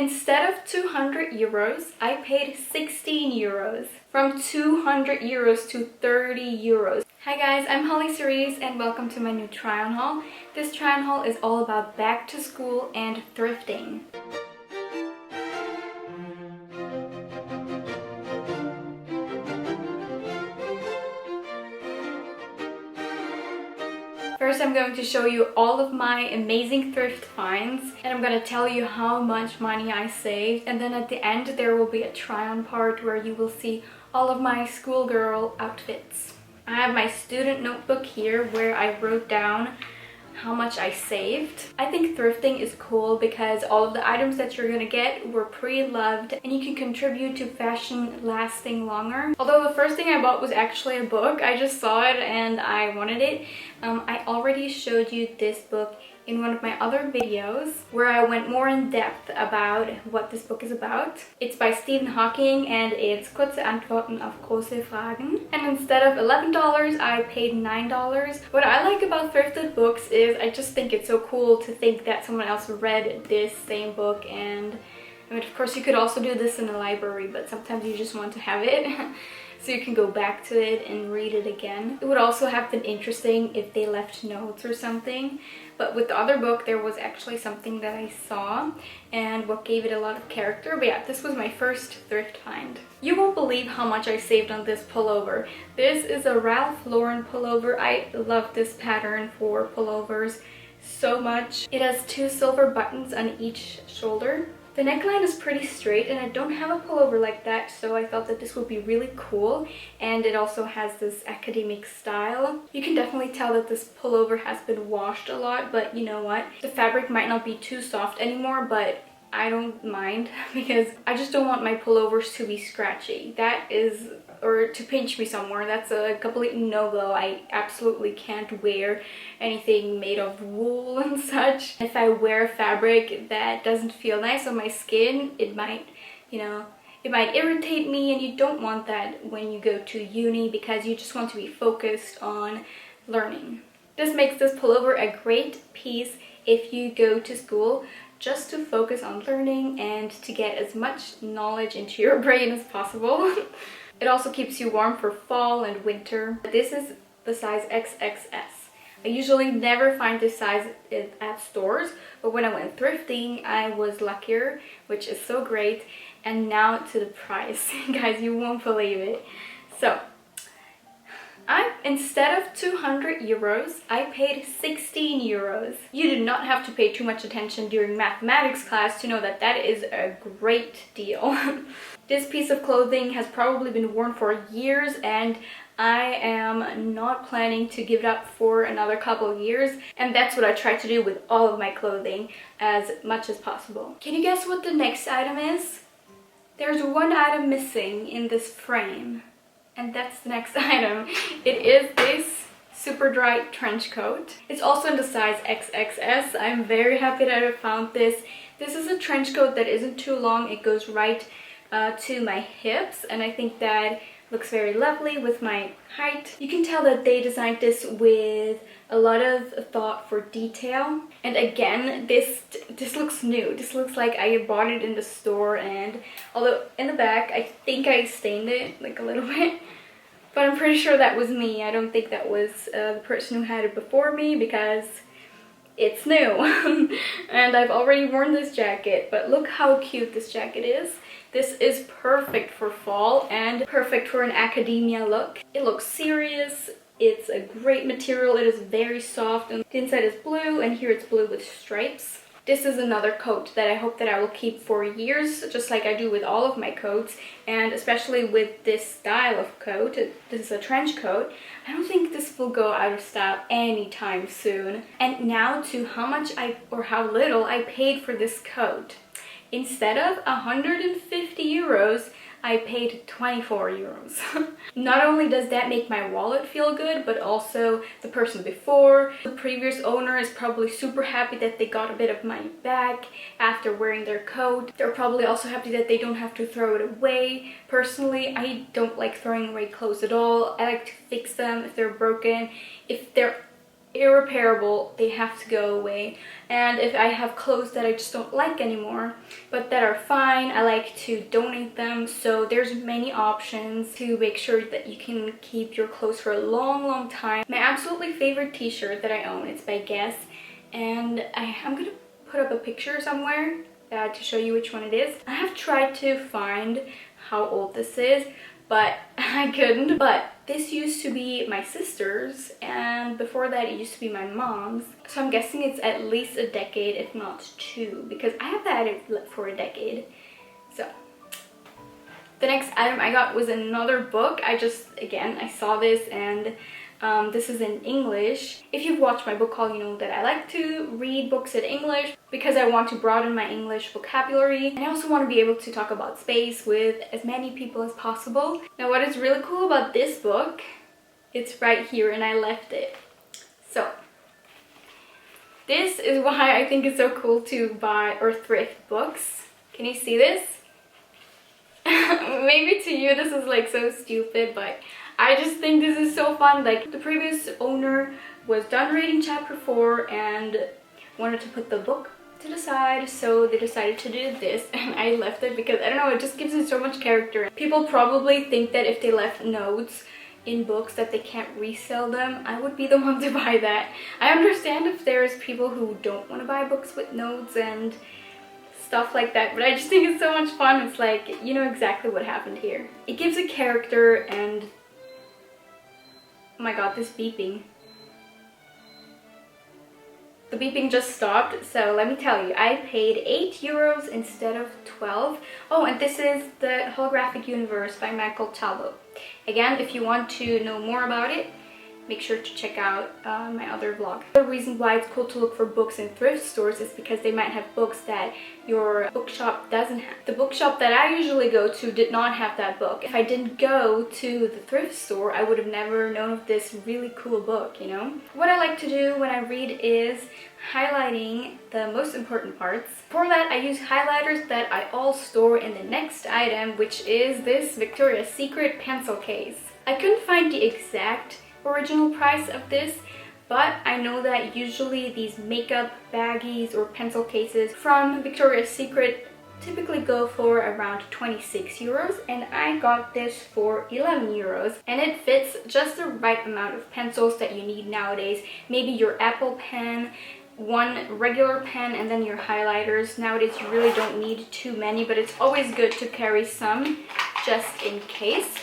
Instead of 200 euros, I paid 16 euros. From 200 euros to 30 euros. Hi guys, I'm 𝐪Holly Cerise and welcome to my new try-on haul. This try-on haul is all about back to school and thrifting. First, I'm going to show you all of my amazing thrift finds and I'm going to tell you how much money I saved, and then at the end there will be a try-on part where you will see all of my schoolgirl outfits. I have my student notebook here where I wrote down how much I saved. I think thrifting is cool because all of the items that you're gonna get were pre-loved and you can contribute to fashion lasting longer. Although the first thing I bought was actually a book. I just saw it and I wanted it. I already showed you this book in one of my other videos where I went more in depth about what this book is about. It's by Stephen Hawking and it's Kurze Antworten auf große Fragen. And instead of $11, I paid $9. What I like about thrifted books is I just think it's so cool to think that someone else read this same book, and I mean, of course you could also do this in a library, but sometimes you just want to have it so you can go back to it and read it again. It would also have been interesting if they left notes or something, but with the other book there was actually something that I saw and what gave it a lot of character. But yeah, this was my first thrift find. You won't believe how much I saved on this pullover. This is a Ralph Lauren pullover. I love this pattern for pullovers so much. It has 2 silver buttons on each shoulder. The neckline is pretty straight and I don't have a pullover like that, so I thought that this would be really cool, and it also has this academic style. You can definitely tell that this pullover has been washed a lot, but you know what? The fabric might not be too soft anymore, but I don't mind because I just don't want my pullovers to be scratchy. That is, or to pinch me somewhere. That's a complete no-go. I absolutely can't wear anything made of wool and such. If I wear fabric that doesn't feel nice on my skin, it might, it might irritate me, and you don't want that when you go to uni because you just want to be focused on learning. This makes this pullover a great piece if you go to school just to focus on learning and to get as much knowledge into your brain as possible. It also keeps you warm for fall and winter. This is the size XXS. I usually never find this size at stores, but when I went thrifting, I was luckier, which is so great. And now to the price. Guys, you won't believe it. So, instead of 200 euros, I paid 16 euros. You do not have to pay too much attention during mathematics class to know that that is a great deal. This piece of clothing has probably been worn for years and I am not planning to give it up for another couple of years, and that's what I try to do with all of my clothing as much as possible. Can you guess what the next item is? There's one item missing in this frame, and that's the next item. It is this Superdry trench coat. It's also in the size XXS. I'm very happy that I found this. This is a trench coat that isn't too long. It goes right to my hips, and I think that looks very lovely with my height. You can tell that they designed this with a lot of thought for detail. And again, this looks new. This looks like I bought it in the store, and although in the back I think I stained it like a little bit, but I'm pretty sure that was me. I don't think that was the person who had it before me because it's new. And I've already worn this jacket, but look how cute this jacket is. This is perfect for fall and perfect for an academia look. It looks serious. It's a great material. It is very soft, and the inside is blue, and here it's blue with stripes. This is another coat that I hope that I will keep for years, just like I do with all of my coats, and especially with this style of coat. This is a trench coat. I don't think this will go out of style anytime soon. And now to how little I paid for this coat. Instead of 150 euros, I paid 24 euros. Not only does that make my wallet feel good, but also the person before, the previous owner, is probably super happy that they got a bit of money back after wearing their coat. They're probably also happy that they don't have to throw it away. Personally, I don't like throwing away clothes at all. I like to fix them if they're broken. If they're irreparable. They have to go away. And if I have clothes that I just don't like anymore but that are fine, I like to donate them. So there's many options to make sure that you can keep your clothes for a long time. My absolutely favorite t-shirt that I own, it's by Guess, and I'm gonna put up a picture somewhere to show you which one it is. I have tried to find how old this is, but I couldn't. But this used to be my sister's, and before that it used to be my mom's. So I'm guessing it's at least a decade, if not two, because I have had it for a decade. So the next item I got was another book. I saw this, and this is in English. If you've watched my book haul, you know that I like to read books in English because I want to broaden my English vocabulary, and I also want to be able to talk about space with as many people as possible. Now, what is really cool about this book, it's right here, and I left it. So this is why I think it's so cool to buy or thrift books. Can you see this? Maybe to you this is like so stupid, but I just think this is so fun. Like, the previous owner was done reading chapter 4 and wanted to put the book to the side, so they decided to do this, and I left it because, I don't know, it just gives it so much character. People probably think that if they left notes in books that they can't resell them. I would be the one to buy that. I understand if there's people who don't want to buy books with notes and stuff like that, but I just think it's so much fun. It's like, you know exactly what happened here. It gives a character, and oh my god, this beeping. The beeping just stopped, so let me tell you, I paid €8 instead of 12. Oh, and this is the Holographic Universe by Michael Talbot. Again, if you want to know more about it, make sure to check out my other vlog. The reason why it's cool to look for books in thrift stores is because they might have books that your bookshop doesn't have. The bookshop that I usually go to did not have that book. If I didn't go to the thrift store, I would have never known of this really cool book, you know? What I like to do when I read is highlighting the most important parts. For that, I use highlighters that I all store in the next item, which is this Victoria's Secret pencil case. I couldn't find the exact original price of this, but I know that usually these makeup baggies or pencil cases from Victoria's Secret typically go for around €26, and I got this for €11, and it fits just the right amount of pencils that you need nowadays. Maybe your Apple pen, one regular pen, and then your highlighters. Nowadays you really don't need too many, but it's always good to carry some just in case,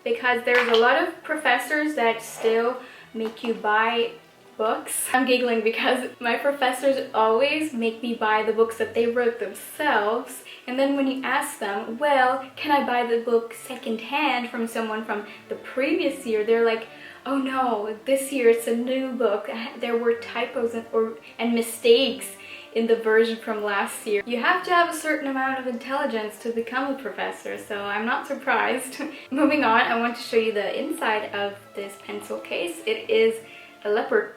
because there's a lot of professors that still make you buy books. I'm giggling because my professors always make me buy the books that they wrote themselves, and then when you ask them, well, can I buy the book secondhand from someone from the previous year, they're like, oh no, this year it's a new book. There were typos and mistakes in the version from last year. You have to have a certain amount of intelligence to become a professor, so I'm not surprised. Moving on, I want to show you the inside of this pencil case. It is a leopard.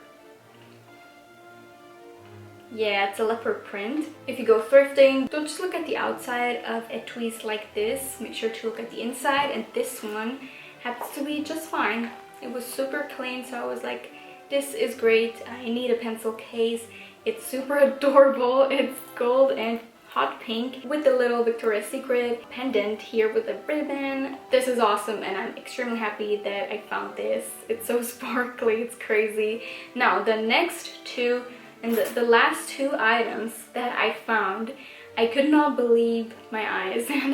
Yeah, it's a leopard print. If you go thrifting, don't just look at the outside of etuis like this. Make sure to look at the inside, and this one happens to be just fine. It was super clean, so I was like, this is great. I need a pencil case. It's super adorable. It's gold and hot pink with the little Victoria's Secret pendant here with a ribbon. This is awesome, and I'm extremely happy that I found this. It's so sparkly, it's crazy. Now, the next two and the last two items that I found, I could not believe my eyes, and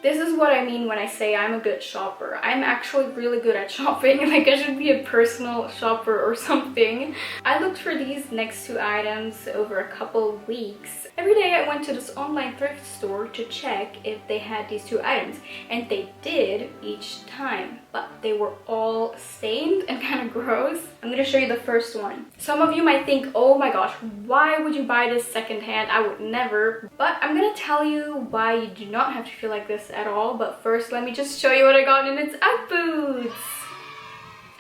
this is what I mean when I say I'm a good shopper. I'm actually really good at shopping. Like, I should be a personal shopper or something. I looked for these next two items over a couple weeks. Every day I went to this online thrift store to check if they had these two items, and they did each time, but they were all stained and kind of gross. I'm gonna show you the first one. Some of you might think, oh my gosh, why would you buy this secondhand? I would never. But I'm gonna tell you why you do not have to feel like this at all. But first, let me just show you what I got, and it's Ugg boots.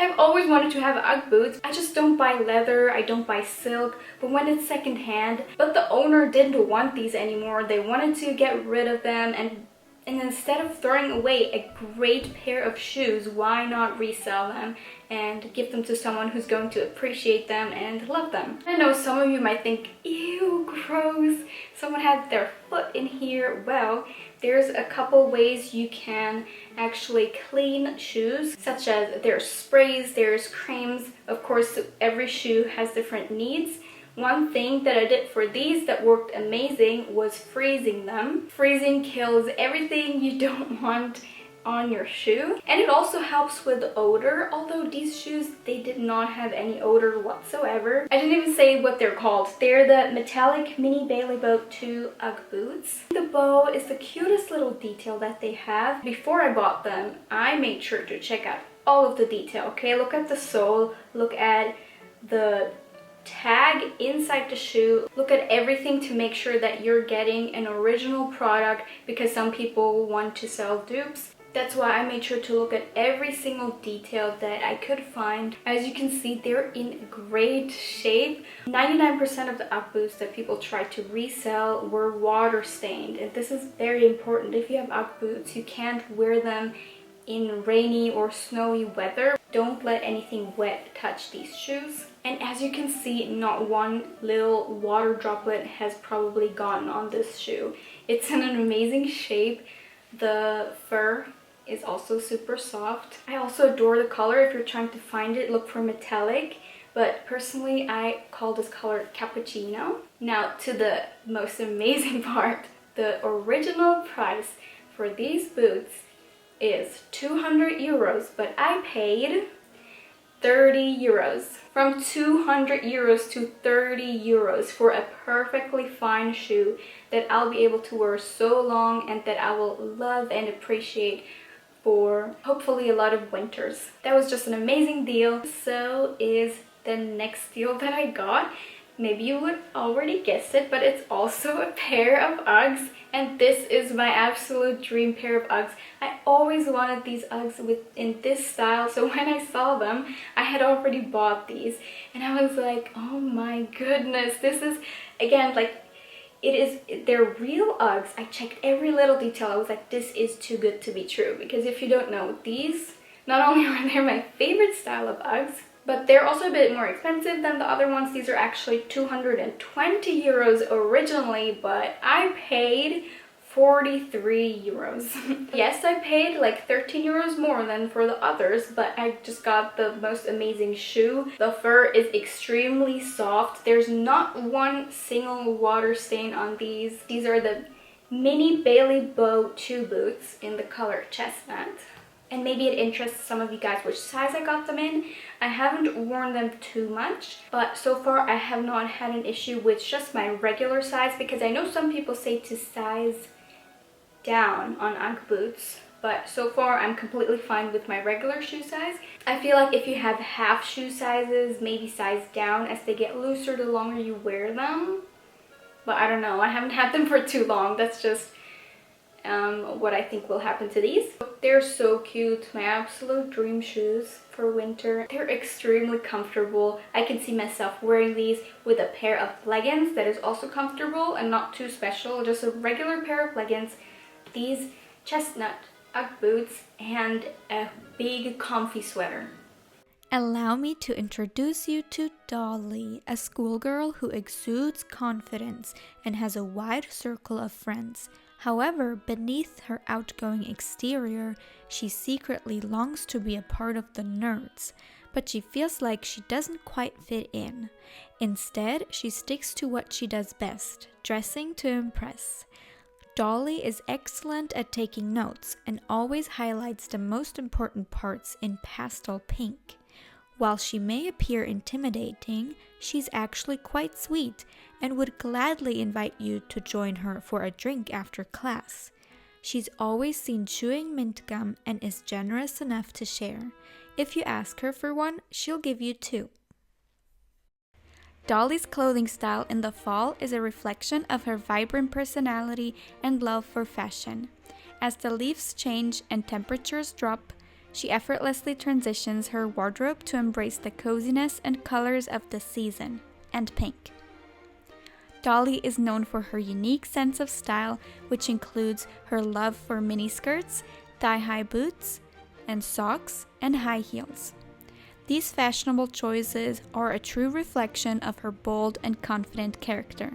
I've always wanted to have Ugg boots. I just don't buy leather, I don't buy silk, but when it's secondhand. But the owner didn't want these anymore. They wanted to get rid of them, and And instead of throwing away a great pair of shoes, why not resell them and give them to someone who's going to appreciate them and love them? I know some of you might think, ew, gross, someone had their foot in here. Well, there's a couple ways you can actually clean shoes, such as there's sprays, there's creams. Of course, every shoe has different needs. One thing that I did for these that worked amazing was freezing them. Freezing kills everything you don't want on your shoe, and it also helps with odor, although these shoes, they did not have any odor whatsoever. I didn't even say what they're called. They're the metallic mini Bailey Bow 2 Ugg boots. The bow is the cutest little detail that they have. Before I bought them, I made sure to check out all of the detail, okay? Look at the sole, look at the tag inside the shoe, look at everything to make sure that you're getting an original product, because some people want to sell dupes. That's why I made sure to look at every single detail that I could find. As you can see, they're in great shape. 99% of the Ugg boots that people tried to resell were water stained, and this is very important. If you have Ugg boots, you can't wear them in rainy or snowy weather. Don't let anything wet touch these shoes. And as you can see, not one little water droplet has probably gotten on this shoe. It's in an amazing shape. The fur is also super soft. I also adore the color. If you're trying to find it, look for metallic. But personally, I call this color cappuccino. Now to the most amazing part. The original price for these boots is 200 euros, but I paid 30 euros. From 200 euros to 30 euros for a perfectly fine shoe that I'll be able to wear so long and that I will love and appreciate for hopefully a lot of winters. That was just an amazing deal. So is the next deal that I got. Maybe you would already guess it, but it's also a pair of Uggs, and this is my absolute dream pair of Uggs. I always wanted these Uggs in this style, so when I saw them, I had already bought these, and I was like, oh my goodness, this is, again, like, they're real Uggs. I checked every little detail. I was like, this is too good to be true, because if you don't know, these, not only are they my favorite style of Uggs, but they're also a bit more expensive than the other ones. These are actually 220 euros originally, but I paid 43 euros. Yes, I paid like 13 euros more than for the others, but I just got the most amazing shoe. The fur is extremely soft. There's not one single water stain on these. These are the mini Bailey Bow 2 boots in the color chestnut. And maybe it interests some of you guys which size I got them in. I haven't worn them too much, but so far I have not had an issue with just my regular size, because I know some people say to size down on Ugg boots, but so far I'm completely fine with my regular shoe size. I feel like if you have half shoe sizes, maybe size down as they get looser the longer you wear them. But I don't know, I haven't had them for too long. That's just what I think will happen to these. They're so cute, my absolute dream shoes for winter. They're extremely comfortable. I can see myself wearing these with a pair of leggings that is also comfortable and not too special, just a regular pair of leggings, these chestnut Ugg boots, and a big comfy sweater. Allow me to introduce you to Dolly, a schoolgirl who exudes confidence and has a wide circle of friends. However, beneath her outgoing exterior, she secretly longs to be a part of the nerds, but she feels like she doesn't quite fit in. Instead, she sticks to what she does best, dressing to impress. Dolly is excellent at taking notes and always highlights the most important parts in pastel pink. While she may appear intimidating, she's actually quite sweet and would gladly invite you to join her for a drink after class. She's always seen chewing mint gum and is generous enough to share. If you ask her for one, she'll give you 2. Dolly's clothing style in the fall is a reflection of her vibrant personality and love for fashion. As the leaves change and temperatures drop, she effortlessly transitions her wardrobe to embrace the coziness and colors of the season, and pink. Dolly is known for her unique sense of style, which includes her love for miniskirts, thigh-high boots, and socks, and high heels. These fashionable choices are a true reflection of her bold and confident character.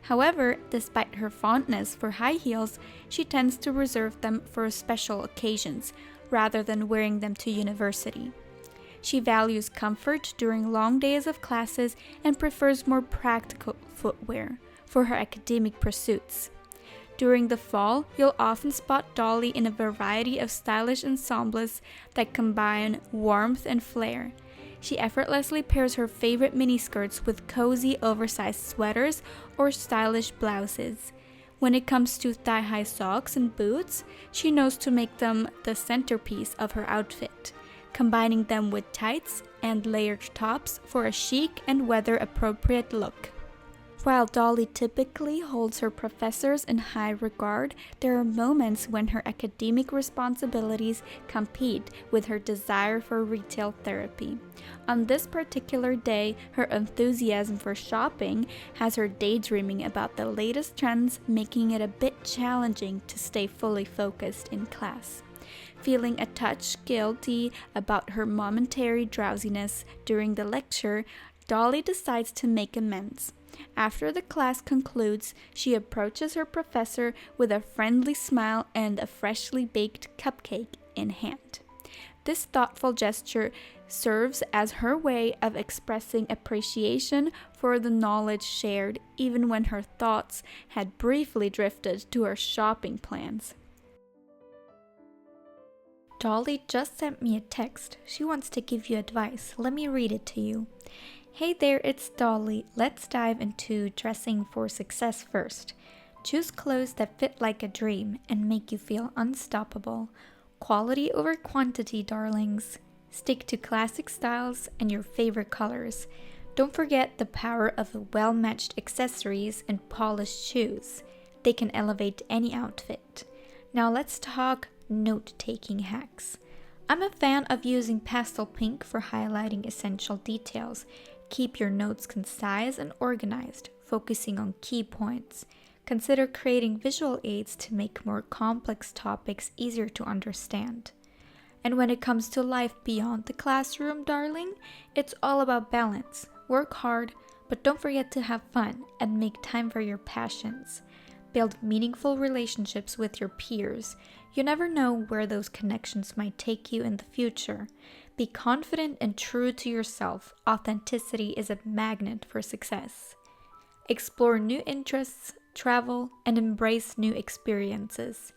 However, despite her fondness for high heels, she tends to reserve them for special occasions, rather than wearing them to university. She values comfort during long days of classes and prefers more practical footwear for her academic pursuits. During the fall, you'll often spot Dolly in a variety of stylish ensembles that combine warmth and flair. She effortlessly pairs her favorite miniskirts with cozy, oversized sweaters or stylish blouses. When it comes to thigh-high socks and boots, she knows to make them the centerpiece of her outfit, combining them with tights and layered tops for a chic and weather-appropriate look. While Dolly typically holds her professors in high regard, there are moments when her academic responsibilities compete with her desire for retail therapy. On this particular day, her enthusiasm for shopping has her daydreaming about the latest trends, making it a bit challenging to stay fully focused in class. Feeling a touch guilty about her momentary drowsiness during the lecture, Dolly decides to make amends. After the class concludes, she approaches her professor with a friendly smile and a freshly baked cupcake in hand. This thoughtful gesture serves as her way of expressing appreciation for the knowledge shared, even when her thoughts had briefly drifted to her shopping plans. Dolly just sent me a text. She wants to give you advice. Let me read it to you. Hey there, it's Dolly. Let's dive into dressing for success first. Choose clothes that fit like a dream and make you feel unstoppable. Quality over quantity, darlings. Stick to classic styles and your favorite colors. Don't forget the power of well-matched accessories and polished shoes. They can elevate any outfit. Now let's talk note-taking hacks. I'm a fan of using pastel pink for highlighting essential details. Keep your notes concise and organized, focusing on key points. Consider creating visual aids to make more complex topics easier to understand. And when it comes to life beyond the classroom, darling, it's all about balance. Work hard, but don't forget to have fun and make time for your passions. Build meaningful relationships with your peers. You never know where those connections might take you in the future. Be confident and true to yourself. Authenticity is a magnet for success. Explore new interests, travel, and embrace new experiences.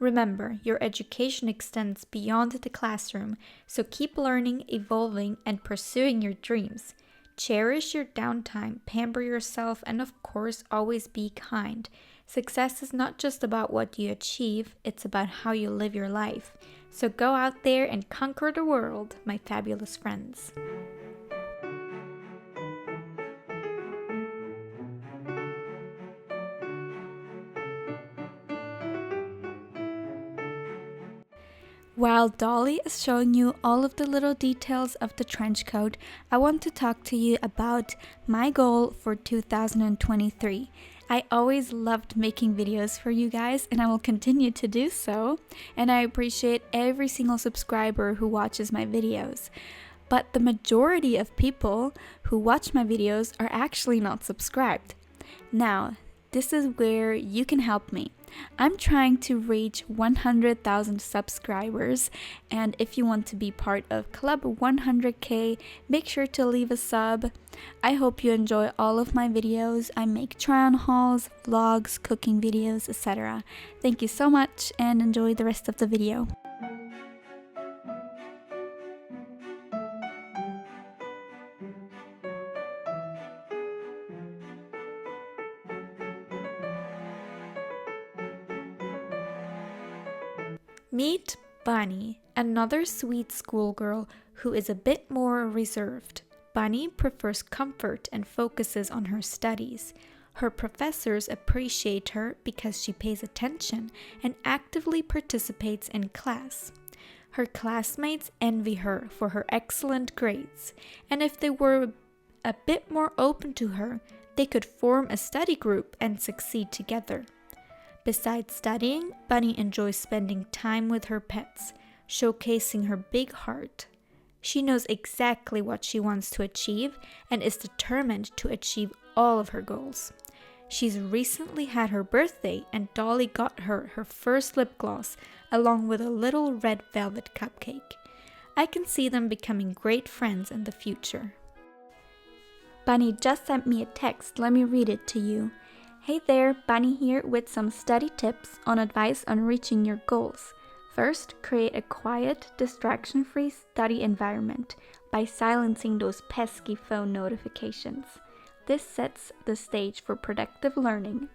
Remember, your education extends beyond the classroom, so keep learning, evolving, and pursuing your dreams. Cherish your downtime, pamper yourself, and of course, always be kind. Success is not just about what you achieve, it's about how you live your life. So go out there and conquer the world, my fabulous friends. While Dolly is showing you all of the little details of the trench coat, I want to talk to you about my goal for 2023. I always loved making videos for you guys, and I will continue to do so. And I appreciate every single subscriber who watches my videos. But the majority of people who watch my videos are actually not subscribed. Now, this is where you can help me. I'm trying to reach 100,000 subscribers, and if you want to be part of Club 100K, make sure to leave a sub. I hope you enjoy all of my videos. I make try-on hauls, vlogs, cooking videos, etc. Thank you so much and enjoy the rest of the video. Meet Bunny, another sweet schoolgirl who is a bit more reserved. Bunny prefers comfort and focuses on her studies. Her professors appreciate her because she pays attention and actively participates in class. Her classmates envy her for her excellent grades, and if they were a bit more open to her, They could form a study group and succeed together. Besides studying, Bunny enjoys spending time with her pets, showcasing her big heart. She knows exactly what she wants to achieve and is determined to achieve all of her goals. She's recently had her birthday and Dolly got her her first lip gloss along with a little red velvet cupcake. I can see them becoming great friends in the future. Bunny just sent me a text. Let me read it to you. Hey there, Bunny here with some study tips on advice on reaching your goals. First, create a quiet, distraction-free study environment by silencing those pesky phone notifications. This sets the stage for productive learning.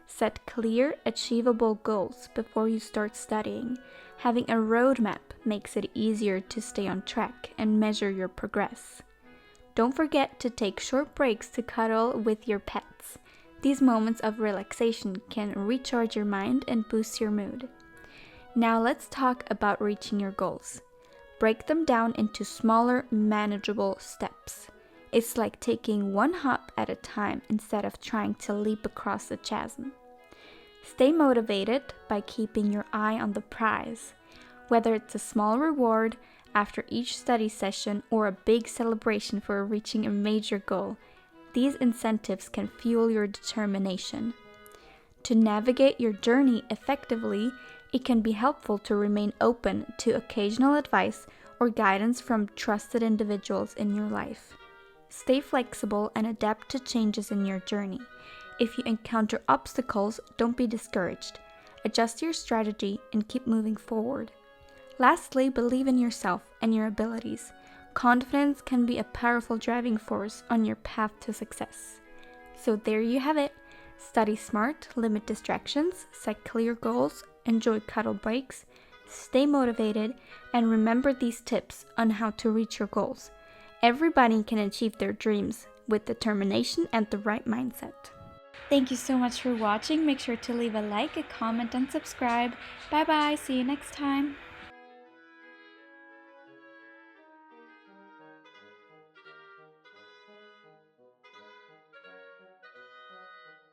Set clear, achievable goals before you start studying. Having a roadmap makes it easier to stay on track and measure your progress. Don't forget to take short breaks to cuddle with your pets. These moments of relaxation can recharge your mind and boost your mood. Now let's talk about reaching your goals. Break them down into smaller, manageable steps. It's like taking one hop at a time instead of trying to leap across a chasm. Stay motivated by keeping your eye on the prize. Whether it's a small reward after each study session or a big celebration for reaching a major goal, these incentives can fuel your determination. To navigate your journey effectively, it can be helpful to remain open to occasional advice or guidance from trusted individuals in your life. Stay flexible and adapt to changes in your journey. If you encounter obstacles, don't be discouraged. Adjust your strategy and keep moving forward. Lastly, believe in yourself and your abilities. Confidence can be a powerful driving force on your path to success. So there you have it. Study smart, limit distractions, set clear goals, enjoy cuddle breaks, stay motivated, and remember these tips on how to reach your goals. Everybody can achieve their dreams with determination and the right mindset. Thank you so much for watching. Make sure to leave a like, a comment, and subscribe. Bye bye. See you next time.